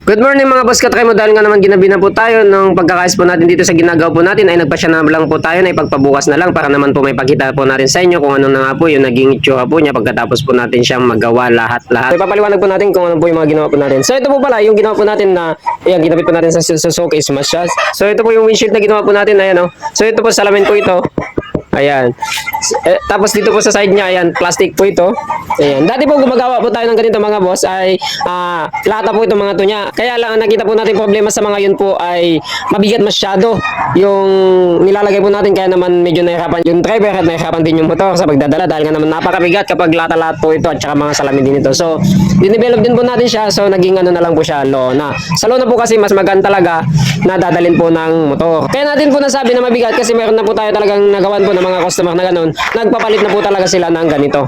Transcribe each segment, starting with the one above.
Good morning mga boss katry mo, dahil nga naman ginabi na po tayo ng pagkakais po natin dito sa ginagawa po natin ay nagpasya na lang po tayo na ipagpabukas na lang para naman po may pakita po natin sa inyo kung ano na nga po yung naging itsura po niya pagkatapos po natin siyang magawa lahat-lahat. So ipapaliwanag po natin kung ano po yung mga ginawa po natin. So ito po pala yung ginawa po natin na ayan, ginapit po natin sa showcase masyas. So ito po yung windshield na ginawa po natin, ayan o. So ito po salamin po ito. Ayan. Tapos dito po sa side niya, ayan, plastic po ito. Ayan. Dati po gumagawa po tayo ng ganito mga boss ay lata po itong mga to niya. Kaya lang nakita po natin problema sa mga yun po ay mabigat masyado yung nilalagay po natin, kaya naman medyo nahirapan yung driver at nahirapan din yung motor sa pagdadala dahil nga naman napakabigat kapag lata-lahat po ito at saka mga salamin din ito. So, dinevelop din po natin siya. So, naging ano na lang po siya, lona. Sa lona po kasi mas maganda talaga na dadalhin po ng motor. Kaya natin po nasabi na mabigat kasi meron na po tayo talagang nagawan po ng mga customer na ganun. Nagpapalit na po talaga sila ng ganito.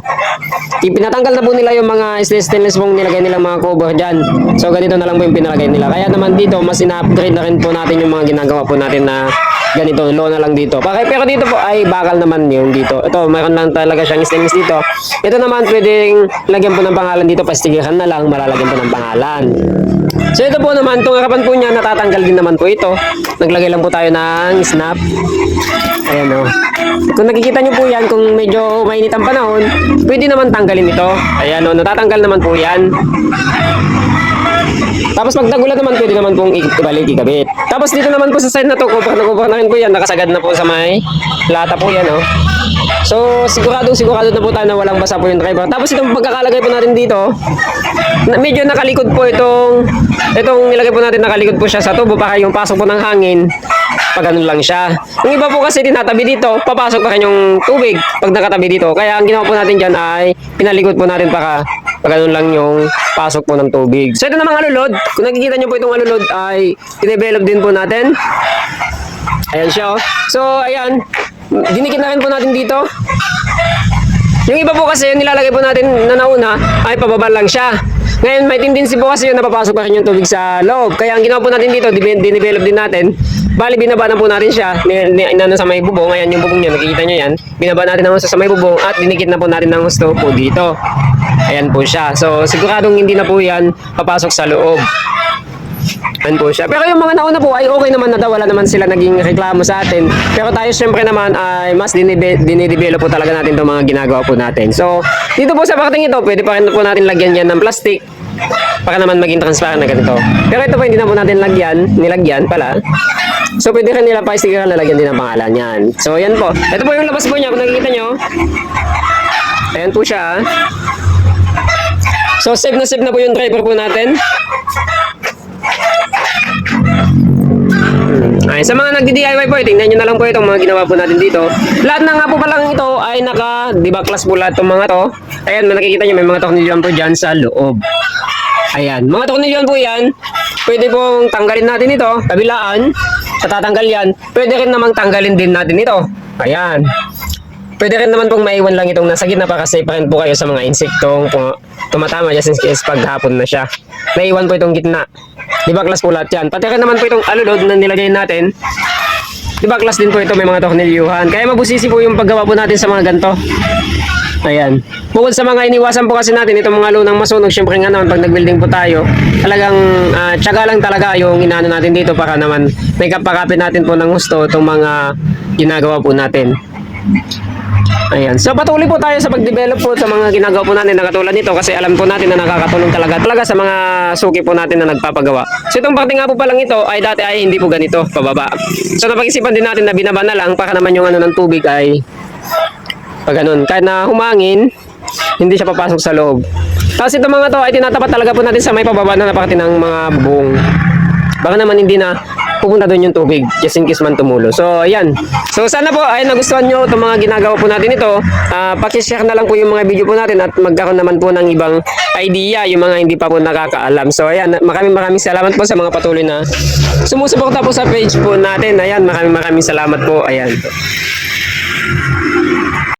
Pinatanggal na po nila yung mga stainless pong nilagay nilang mga cover dyan. So ganito na lang po yung pinalagay nila. Kaya naman dito mas ina-upgrade na rin po natin yung mga ginagawa po natin na ganito, low na lang dito. Pero dito po ay bakal naman yung dito. Ito, mayroon lang talaga siyang stainless dito. Ito naman pwedeng lagyan po ng pangalan dito, pastigiran na lang, malalagyan po ng pangalan. So ito po naman, itong harapan po niya, natatanggal din naman po ito. Naglagay lang po tayo ng snap. Ayan o. Kung nakikita nyo po yan, kung medyo mainit ang panahon, pwede naman tanggalin ito. Ayan o, natatanggal naman po yan. Tapos pag nagulat naman, pwede naman pong ibalik, ikabit. Tapos dito naman po sa side na to, cover na rin po yan. Nakasagad na po sa may lata po yan o. So sigurado na po tayo na walang basa po yung driver. Tapos itong pagkakalagay po natin dito, medyo nakalikod po itong nilagay po natin, nakalikod po siya sa tubo para yung pasok po ng hangin pag ganun lang siya. Yung iba po kasi tinatabi dito, papasok pa rin yung tubig pag nakatabi dito. Kaya ang ginawa po natin dyan ay pinalikod po natin para pag ganun lang yung pasok po ng tubig. So ito namang alulod, kung nakikita nyo po itong alulod ay i-develop din po natin. Ayan siya. So ayan, dinikit na rin po natin dito. Yung iba po kasi nilalagay po natin na nauna ay pababa lang siya. Ngayon may tendency po kasi yun napapasok pa rin yung tubig sa loob. Kaya ang ginawa po natin dito, dinevelop din natin. Bali binaba na po natin siya inano sa may bubong. Ayan yung bubong niya, nakikita nyo yan. Binaba natin ang husto sa may bubong at dinikit na po natin ang husto po dito. Ayan po siya. So siguradong hindi na po yan papasok sa loob. Ayan po siya. Pero yung mga nauna po ay okay naman na daw. Wala naman sila naging reklamo sa atin. Pero tayo syempre naman ay mas dinidevelop po talaga natin itong mga ginagawa po natin. So dito po sa parting ito, pwede pa rin po natin lagyan yan ng plastic para naman maging transparent na ganito. Pero ito po hindi na po natin nilagyan pala. So pwede rin nila pa-sticker na lagyan din ang pangalan yan. So yan po. Ito po yung labas po niya kung nakikita nyo. Ayan po siya. So safe na po yung driver po natin. Ay, sa mga nagdi-DIY po, tingnan nyo na lang po itong mga ginawa po natin dito. Lahat na nga po palang ito ay naka-debaklas po lahat itong mga to. Ayan, nakikita nyo may mga tornilyon po dyan sa loob. Ayan, mga tornilyon po yan. Pwede pong tanggalin natin ito, kabilaan. Sa tatanggal yan, pwede rin namang tanggalin din natin ito. Ayan. Pwede rin naman pong maiwan lang itong nasa gitna para safe pa rin po kayo sa mga insektong tumatama just in case pag hapon na siya. Naiwan po itong gitna. Debaklas po lahat yan. Pati rin naman po itong alulod na nilagay natin. Debaklas din po ito, may mga tornilyuhan. Kaya mabusisi po yung paggawa po natin sa mga ganito. Ayan. Bukod sa mga iniwasan po kasi natin itong mga lunang masunog, syempre nga naman pag nag-building po tayo, talagang tiyaga lang talaga yung inaano natin dito para naman may kapakapit natin po ng gusto itong mga ginagawa po natin. Ayan. So patuloy po tayo sa pag-develop po sa mga ginagawa po natin na katulad nito kasi alam po natin na nakakatulong talaga sa mga suki po natin na nagpapagawa. So itong parte nga po palang ito ay dati ay hindi po ganito, pababa. So napag-isipan din natin na binaba na lang para naman yung ano ng tubig ay pag ganun. Kahit na humangin, hindi siya papasok sa loob. Tapos itong mga to ay tinatapat talaga po natin sa may pababa na parte ng mga bubong. Baka naman hindi na pupunta doon yung tubig just in case man tumulo. So ayan. So sana po ay nagustuhan nyo itong mga ginagawa po natin ito. Pakishare na lang po yung mga video po natin at magkaroon naman po ng ibang idea yung mga hindi pa po nakakaalam. So ayan, maraming salamat po sa mga patuloy na sumusuporta po sa page po natin. Ayan, maraming salamat po. Ayan.